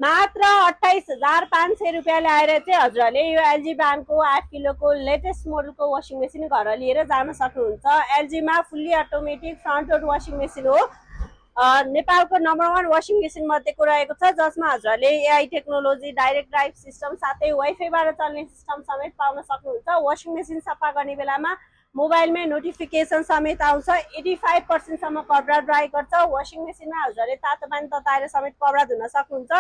मात्र 28,500 रुपियाँले आएर चाहिँ हजुरहरूले यो एलजी ब्रान्डको 8 किलोको लेटेस्ट मोडलको वासिङ मेसिन घर लिएर जान सक्नुहुन्छ। एलजीमा fully automatic front load washing machine हो। नेपालको नम्बर 1 वासिङ मेसिन मध्येको रहेको छ, जसमा हजुरहरूले AI technology, direct drive system साथै वाइफाईबाट चल्ने सिस्टम समेत पाउन सक्नुहुन्छ। वासिङ मेसिन सफा गर्ने बेलामा मोबाइलमै नोटिफिकेसन समेत आउँछ। 85% सम्म कपडा ड्राई गर्छ। वासिङ मेसिनमा हजुरहरूले तातो पानी तताएर समेत कपडा धुन सक्नुहुन्छ।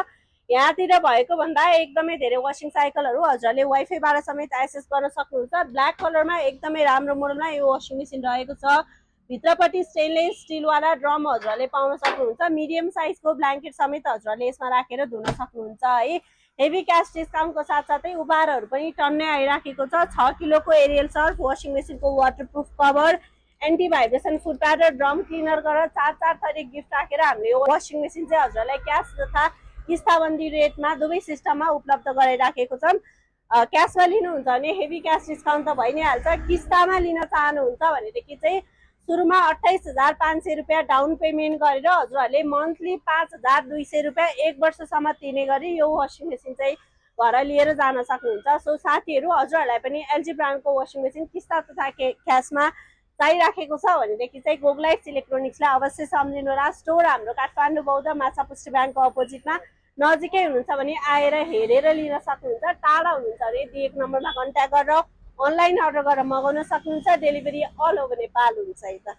यहाँतिर भएको भन्दा एकदमै धेरै वासिङ साइकलहरू हजुरहरूले वाइफाईबाट समेत एक्सेस गर्न सक्नुहुन्छ। ब्ल्याक कलरमा एकदमै राम्रो मोडलमा यो वासिङ मेसिन रहेको छ। भित्रपट्टि स्टेनलेस स्टिलवाला ड्रम हजुरहरूले पाउन सक्नुहुन्छ। मिडियम साइजको ब्ल्याङ्केट समेत हजुरहरूले यसमा राखेर धुन सक्नुहुन्छ है। हेभी क्यास डिस्काउन्टको साथसाथै उपहारहरू पनि टन्नै आइराखेको छ। 6 किलोको एरियल सर्फ, वासिङ मेसिनको waterproof cover, anti vibration foot padder, drum cleaner गरेर 4 थरी गिफ्ट राखेर हामीले यो वासिङ मेसिन चाहिँ हजुरहरूलाई क्यास तथा किस्ताबन्दी रेटमा दुवै सिस्टममा उपलब्ध गराइराखेको छौँ। क्यासमा लिनुहुन्छ भने हेभी क्यास डिस्काउन्ट त भइ नै हाल्छ। किस्तामा लिन चाहनुहुन्छ भनेदेखि चाहिँ सुरुमा 28,500 रुपियाँ डाउन पेमेन्ट गरेर हजुरहरूले मन्थली 5,200 रुपियाँ 1 वर्षसम्म तिर्ने गरी यो वासिङ मेसिन चाहिँ घर लिएर जान सक्नुहुन्छ। सो साथीहरू, हजुरहरूलाई पनि एलजी ब्रान्डको वासिङ मेसिन किस्ता तथा क्यासमा चाहिराखेको छ भनेदेखि चाहिँ गोगलाइट्स इलेक्ट्रोनिक्सलाई अवश्य सम्झिनुहोला। स्टोर हाम्रो काठमाडौँ बौद्ध माछापुष्टि ब्याङ्कको अपोजिटमा, नजिकै हुनुहुन्छ भने आएर हेरेर लिन सक्नुहुन्छ। टाढा हुनुहुन्छ भने दिएको नम्बरमा कन्ट्याक्ट गरेर अनलाइन अर्डर गरेर मगाउन सक्नुहुन्छ। डेलिभरी अल ओभर नेपाल हुन्छ।